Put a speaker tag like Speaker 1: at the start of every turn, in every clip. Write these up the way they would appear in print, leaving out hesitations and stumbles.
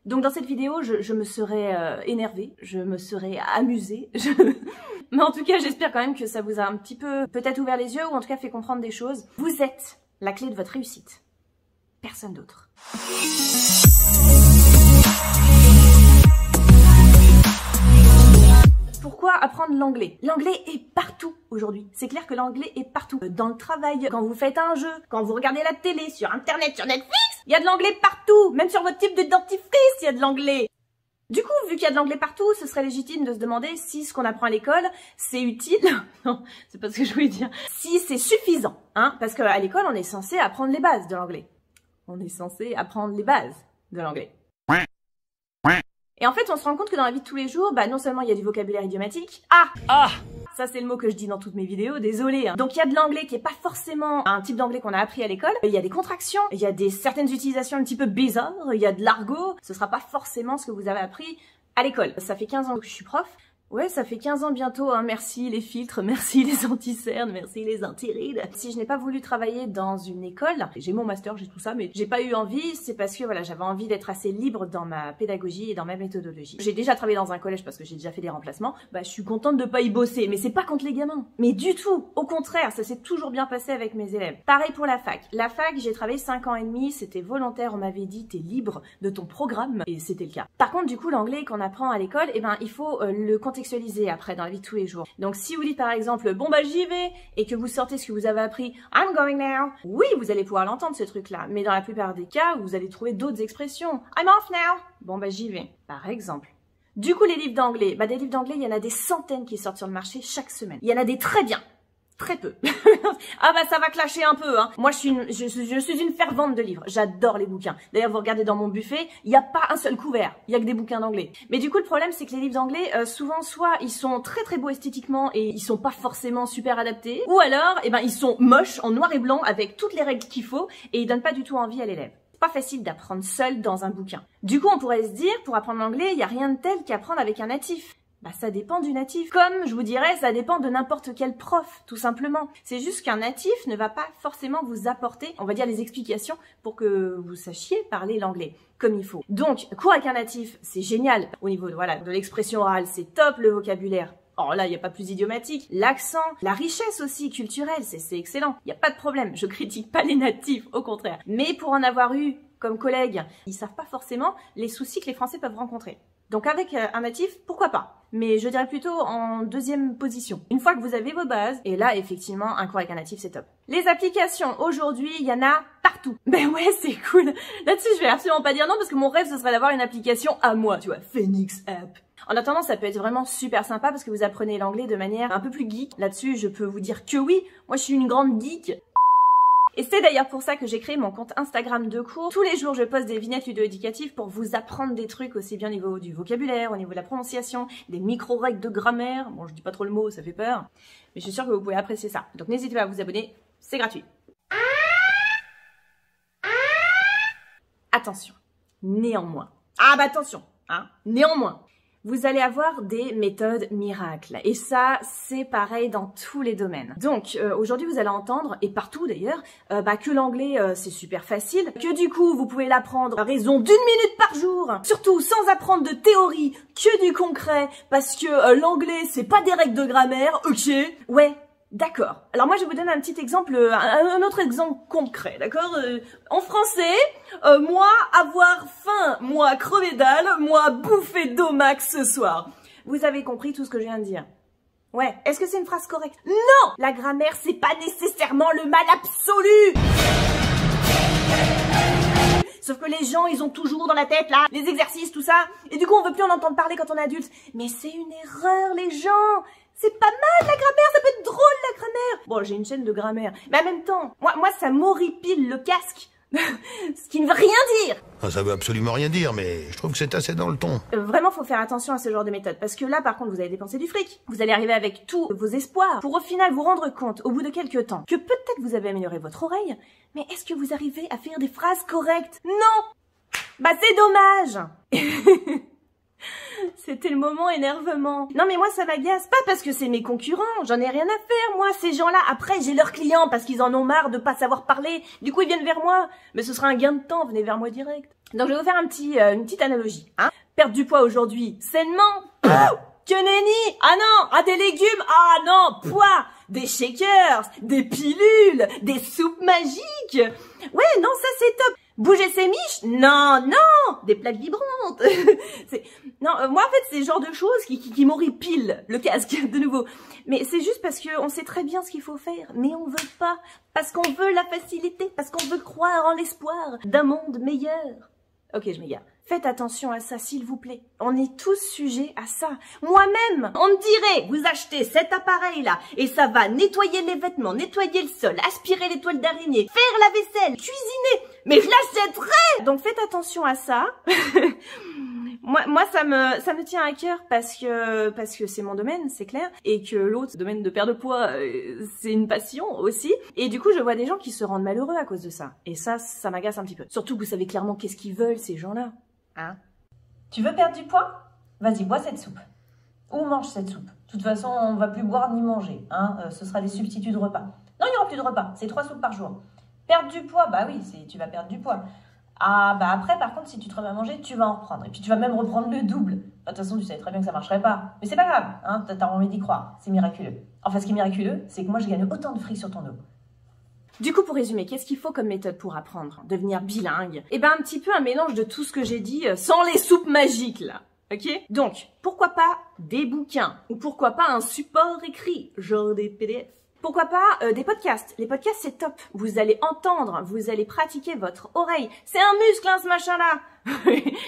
Speaker 1: Donc dans cette vidéo, je me serais énervée, je me serais amusée, mais en tout cas j'espère quand même que ça vous a un petit peu peut-être ouvert les yeux ou en tout cas fait comprendre des choses. Vous êtes la clé de votre réussite, personne d'autre. Pourquoi apprendre l'anglais? L'anglais est partout aujourd'hui. C'est clair que l'anglais est partout. Dans le travail, quand vous faites un jeu, quand vous regardez la télé, sur internet, sur Netflix, il y a de l'anglais partout. Même sur votre type de dentifrice, il y a de l'anglais. Du coup, vu qu'il y a de l'anglais partout, ce serait légitime de se demander si ce qu'on apprend à l'école, c'est utile. Non, c'est pas ce que je voulais dire. Si c'est suffisant, hein. Parce qu'à l'école, on est censé apprendre les bases de l'anglais. On est censé apprendre les bases de l'anglais. Et en fait, on se rend compte que dans la vie de tous les jours, non seulement il y a du vocabulaire idiomatique. Ça c'est le mot que je dis dans toutes mes vidéos, désolé. Donc il y a de l'anglais qui est pas forcément un type d'anglais qu'on a appris à l'école. Il y a des contractions, il y a certaines utilisations un petit peu bizarres, il y a de l'argot. Ce sera pas forcément ce que vous avez appris à l'école. Ça fait 15 ans que je suis prof. Ouais, ça fait 15 ans bientôt, hein. Merci les filtres, merci les anti-cernes, merci les antirides. Si je n'ai pas voulu travailler dans une école, j'ai mon master, j'ai tout ça, mais j'ai pas eu envie, c'est parce que voilà, j'avais envie d'être assez libre dans ma pédagogie et dans ma méthodologie. J'ai déjà travaillé dans un collège parce que j'ai déjà fait des remplacements, je suis contente de pas y bosser, mais c'est pas contre les gamins. Mais du tout, au contraire, ça s'est toujours bien passé avec mes élèves. Pareil pour la fac. La fac, j'ai travaillé 5 ans et demi, c'était volontaire, on m'avait dit t'es libre de ton programme, et c'était le cas. Par contre, du coup, l'anglais qu'on apprend à l'école, il faut le contextualiser après dans la vie de tous les jours. Donc si vous dites par exemple bon j'y vais et que vous sortez ce que vous avez appris I'm going now, oui vous allez pouvoir l'entendre ce truc là, mais dans la plupart des cas vous allez trouver d'autres expressions. I'm off now, bon j'y vais par exemple. Du coup les livres d'anglais, des livres d'anglais il y en a des centaines qui sortent sur le marché chaque semaine. Il y en a des très bien. Très peu. Ça va clasher un peu, hein. Moi, je suis une fervente de livres. J'adore les bouquins. D'ailleurs, vous regardez dans mon buffet, il n'y a pas un seul couvert. Il y a que des bouquins d'anglais. Mais du coup, le problème, c'est que les livres d'anglais, souvent, soit ils sont très très beaux esthétiquement et ils sont pas forcément super adaptés, ou alors, ils sont moches en noir et blanc avec toutes les règles qu'il faut et ils donnent pas du tout envie à l'élève. C'est pas facile d'apprendre seul dans un bouquin. Du coup, on pourrait se dire, pour apprendre l'anglais, il n'y a rien de tel qu'apprendre avec un natif. Ça dépend du natif. Comme je vous dirais, ça dépend de n'importe quel prof, tout simplement. C'est juste qu'un natif ne va pas forcément vous apporter, on va dire, les explications pour que vous sachiez parler l'anglais comme il faut. Donc, cours avec un natif, c'est génial. Au niveau de l'expression orale, c'est top, le vocabulaire. Oh là, il n'y a pas plus idiomatique. L'accent, la richesse aussi culturelle, c'est excellent. Il n'y a pas de problème. Je critique pas les natifs, au contraire. Mais pour en avoir eu comme collègues, ils savent pas forcément les soucis que les Français peuvent rencontrer. Donc avec un natif, pourquoi pas? Mais je dirais plutôt en deuxième position. Une fois que vous avez vos bases, et là effectivement un cours avec un natif c'est top. Les applications, aujourd'hui il y en a partout. Ouais c'est cool. Là-dessus je vais absolument pas dire non parce que mon rêve ce serait d'avoir une application à moi, tu vois, Phoenix App. En attendant ça peut être vraiment super sympa parce que vous apprenez l'anglais de manière un peu plus geek. Là-dessus je peux vous dire que oui, moi je suis une grande geek. Et c'est d'ailleurs pour ça que j'ai créé mon compte Instagram de cours. Tous les jours, je poste des vignettes vidéo-éducatives pour vous apprendre des trucs aussi bien au niveau du vocabulaire, au niveau de la prononciation, des micro-règles de grammaire. Bon, je dis pas trop le mot, ça fait peur. Mais je suis sûre que vous pouvez apprécier ça. Donc n'hésitez pas à vous abonner, c'est gratuit. Attention, néanmoins. Attention, hein, néanmoins. Vous allez avoir des méthodes miracles. Et ça, c'est pareil dans tous les domaines. Donc, aujourd'hui, vous allez entendre, et partout d'ailleurs, que l'anglais, c'est super facile, que du coup, vous pouvez l'apprendre à raison d'1 minute par jour, surtout sans apprendre de théorie, que du concret, parce que l'anglais, c'est pas des règles de grammaire, ok? Ouais. D'accord. Alors moi je vous donne un petit exemple, un autre exemple concret, d'accord? En français, moi avoir faim, moi crever dalle, moi bouffer d'eau max ce soir. Vous avez compris tout ce que je viens de dire? Ouais. Est-ce que c'est une phrase correcte? Non! La grammaire c'est pas nécessairement le mal absolu! Sauf que les gens, ils ont toujours dans la tête, là, les exercices, tout ça. Et du coup, on veut plus en entendre parler quand on est adulte. Mais c'est une erreur, les gens! C'est pas mal, la grammaire, ça peut être drôle, la grammaire! Bon, j'ai une chaîne de grammaire. Mais en même temps, moi ça m'horripile le casque. Ce qui ne veut rien dire.
Speaker 2: Ça veut absolument rien dire, mais je trouve que c'est assez dans le ton.
Speaker 1: Vraiment, faut faire attention à ce genre de méthode. Parce que là, par contre, vous allez dépenser du fric. Vous allez arriver avec tous vos espoirs. Pour au final vous rendre compte, au bout de quelques temps, que peut-être vous avez amélioré votre oreille, mais est-ce que vous arrivez à faire des phrases correctes? Non! C'est dommage! C'était le moment énervement. Non mais moi ça m'agace, pas parce que c'est mes concurrents, j'en ai rien à faire moi, ces gens-là. Après j'ai leurs clients parce qu'ils en ont marre de pas savoir parler, du coup ils viennent vers moi. Mais ce sera un gain de temps, venez vers moi direct. Donc je vais vous faire une petite analogie. Hein. Perdre du poids aujourd'hui, sainement, que nenni. Ah non, des légumes, ah non, poids, des shakers, des pilules, des soupes magiques. Ouais, non, ça c'est top. Bouger ses miches? Non, non, des plaques vibrantes. Non, moi en fait c'est le genre de choses qui m'horripilent, le casque de nouveau. Mais c'est juste parce que on sait très bien ce qu'il faut faire, mais on veut pas, parce qu'on veut la facilité, parce qu'on veut croire en l'espoir d'un monde meilleur. Ok, je m'égare. Faites attention à ça, s'il vous plaît. On est tous sujets à ça. Moi-même, on me dirait, vous achetez cet appareil-là, et ça va nettoyer les vêtements, nettoyer le sol, aspirer les toiles d'araignée, faire la vaisselle, cuisiner. Mais je l'achèterais! Donc faites attention à ça. Moi, ça me tient à cœur parce que c'est mon domaine, c'est clair, et que l'autre domaine de perte de poids, c'est une passion aussi. Et du coup, je vois des gens qui se rendent malheureux à cause de ça. Et ça m'agace un petit peu. Surtout que vous savez clairement qu'est-ce qu'ils veulent, ces gens-là. Hein? Tu veux perdre du poids? Vas-y, bois cette soupe. Ou mange cette soupe. De toute façon, on va plus boire ni manger. Hein? Ce sera des substituts de repas. Non, il n'y aura plus de repas. C'est 3 soupes par jour. Perdre du poids, bah oui, tu vas perdre du poids. Ah, bah après, par contre, si tu te remets à manger, tu vas en reprendre. Et puis tu vas même reprendre le double. De toute façon, tu savais très bien que ça marcherait pas. Mais c'est pas grave, hein, t'as envie d'y croire. C'est miraculeux. Enfin, ce qui est miraculeux, c'est que moi, je gagne autant de fric sur ton dos. Du coup, pour résumer, qu'est-ce qu'il faut comme méthode pour apprendre? Devenir bilingue? Eh ben, un petit peu un mélange de tout ce que j'ai dit, sans les soupes magiques, là. Ok? Donc, pourquoi pas des bouquins? Ou pourquoi pas un support écrit, genre des PDF? Pourquoi pas des podcasts? Les podcasts, c'est top. Vous allez entendre, vous allez pratiquer votre oreille. C'est un muscle, hein, ce machin-là.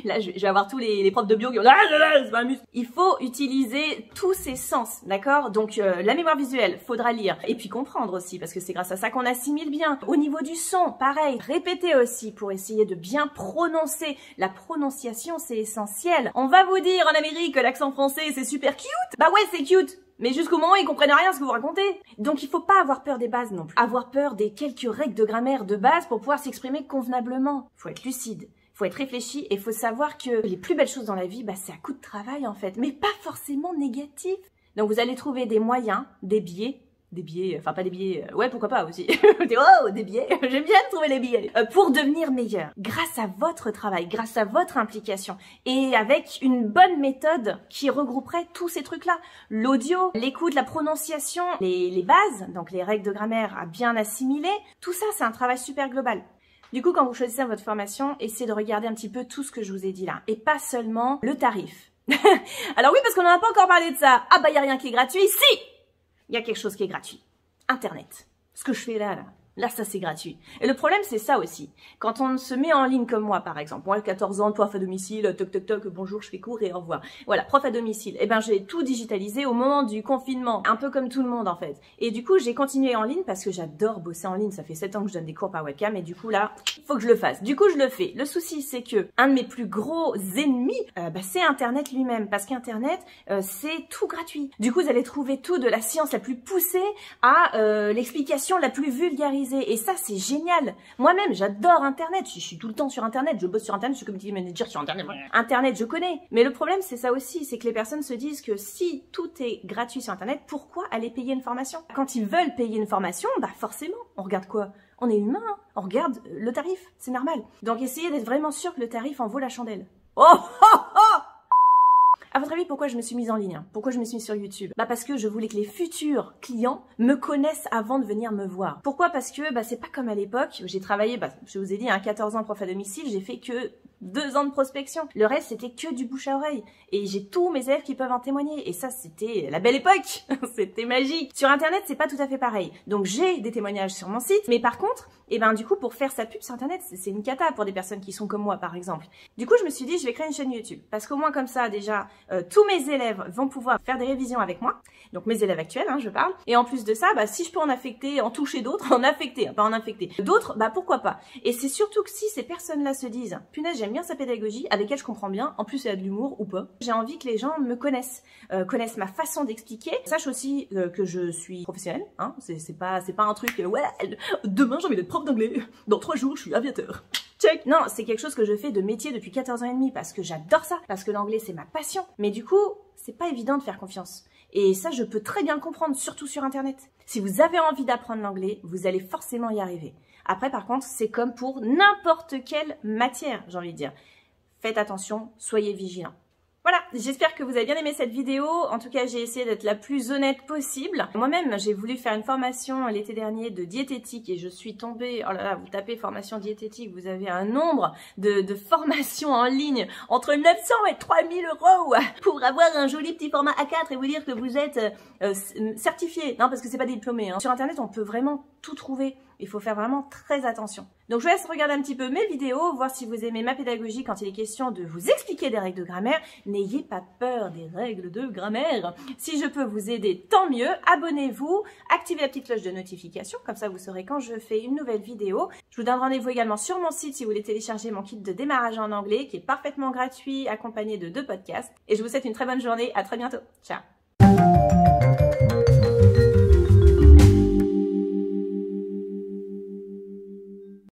Speaker 1: Là, je vais avoir tous les profs de bio qui vont dire « c'est pas un muscle ». Il faut utiliser tous ses sens, d'accord? Donc, la mémoire visuelle, faudra lire. Et puis comprendre aussi, parce que c'est grâce à ça qu'on assimile bien. Au niveau du son, pareil. Répéter aussi pour essayer de bien prononcer. La prononciation, c'est essentiel. On va vous dire en Amérique que l'accent français, c'est super cute. Bah ouais, c'est cute. Mais jusqu'au moment où ils comprennent rien à ce que vous racontez. Donc il faut pas avoir peur des bases non plus. Avoir peur des quelques règles de grammaire de base pour pouvoir s'exprimer convenablement. Faut être lucide, faut être réfléchi et faut savoir que les plus belles choses dans la vie, bah c'est à coup de travail en fait, mais pas forcément négatif. Donc vous allez trouver des moyens, des biais, enfin pas des billets, ouais pourquoi pas aussi, oh des billets, j'aime bien trouver les billets, pour devenir meilleur, grâce à votre travail, grâce à votre implication, et avec une bonne méthode qui regrouperait tous ces trucs-là, l'audio, l'écoute, la prononciation, les bases, donc les règles de grammaire à bien assimiler, tout ça c'est un travail super global. Du coup quand vous choisissez votre formation, essayez de regarder un petit peu tout ce que je vous ai dit là, et pas seulement le tarif. Alors oui parce qu'on n'en a pas encore parlé de ça, ah bah y a rien qui est gratuit, si! Il y a quelque chose qui est gratuit. Internet. Ce que je fais là, ça c'est gratuit. Et le problème c'est ça aussi. Quand on se met en ligne comme moi par exemple, moi 14 ans, prof à domicile, toc toc toc, bonjour, je fais cours et au revoir. Voilà, prof à domicile. Et ben j'ai tout digitalisé au moment du confinement, un peu comme tout le monde en fait. Et du coup j'ai continué en ligne parce que j'adore bosser en ligne, ça fait 7 ans que je donne des cours par webcam et du coup là, faut que je le fasse. Du coup je le fais. Le souci c'est que un de mes plus gros ennemis, c'est Internet lui-même, parce qu'Internet c'est tout gratuit. Du coup vous allez trouver tout de la science la plus poussée à l'explication la plus vulgarisée. Et ça, c'est génial. Moi-même, j'adore Internet. Je suis tout le temps sur Internet. Je bosse sur Internet. Je suis community manager sur Internet. Internet, je connais. Mais le problème, c'est ça aussi. C'est que les personnes se disent que si tout est gratuit sur Internet, pourquoi aller payer une formation? Quand ils veulent payer une formation, bah forcément, on regarde quoi? On est humain, hein. On regarde le tarif. C'est normal. Donc, essayez d'être vraiment sûr que le tarif en vaut la chandelle. Oh, oh, oh! À votre avis, pourquoi je me suis mise en ligne? Pourquoi je me suis mise sur YouTube? Bah parce que je voulais que les futurs clients me connaissent avant de venir me voir. Pourquoi? Parce que c'est pas comme à l'époque, j'ai travaillé, je vous ai dit, 14 ans prof à domicile, j'ai fait que 2 ans de prospection. Le reste, c'était que du bouche à oreille. Et j'ai tous mes élèves qui peuvent en témoigner. Et ça, c'était la belle époque. C'était magique. Sur Internet, c'est pas tout à fait pareil. Donc, j'ai des témoignages sur mon site. Mais par contre, du coup, pour faire sa pub sur Internet, c'est une cata pour des personnes qui sont comme moi, par exemple. Du coup, je me suis dit, je vais créer une chaîne YouTube. Parce qu'au moins, comme ça, déjà, tous mes élèves vont pouvoir faire des révisions avec moi. Donc, mes élèves actuels, hein, je parle. Et en plus de ça, si je peux en affecter, en toucher d'autres, en affecter, pas en infecter. D'autres, pourquoi pas. Et c'est surtout que si ces personnes-là se disent, punaise, j'aime bien sa pédagogie, avec elle je comprends bien, en plus elle a de l'humour ou pas. J'ai envie que les gens me connaissent, connaissent ma façon d'expliquer. Sache aussi que je suis professionnelle, hein, c'est pas un truc, ouais, demain j'ai envie d'être prof d'anglais, dans 3 jours je suis aviateur. Check. Non, c'est quelque chose que je fais de métier depuis 14 ans et demi parce que j'adore ça, parce que l'anglais c'est ma passion. Mais du coup, c'est pas évident de faire confiance. Et ça, je peux très bien le comprendre, surtout sur Internet. Si vous avez envie d'apprendre l'anglais, vous allez forcément y arriver. Après, par contre, c'est comme pour n'importe quelle matière, j'ai envie de dire. Faites attention, soyez vigilants. Voilà, j'espère que vous avez bien aimé cette vidéo. En tout cas, j'ai essayé d'être la plus honnête possible. Moi-même, j'ai voulu faire une formation l'été dernier de diététique et je suis tombée... Oh là là, vous tapez formation diététique, vous avez un nombre de formations en ligne entre 900 et 3000 € pour avoir un joli petit format A4 et vous dire que vous êtes certifié. Non, parce que c'est pas diplômé. Hein. Sur Internet, on peut vraiment tout trouver. Il faut faire vraiment très attention. Donc je vous laisse regarder un petit peu mes vidéos, voir si vous aimez ma pédagogie quand il est question de vous expliquer des règles de grammaire. N'ayez pas peur des règles de grammaire. Si je peux vous aider, tant mieux. Abonnez-vous, activez la petite cloche de notification, comme ça vous saurez quand je fais une nouvelle vidéo. Je vous donne rendez-vous également sur mon site si vous voulez télécharger mon kit de démarrage en anglais, qui est parfaitement gratuit, accompagné de 2 podcasts. Et je vous souhaite une très bonne journée. À très bientôt. Ciao.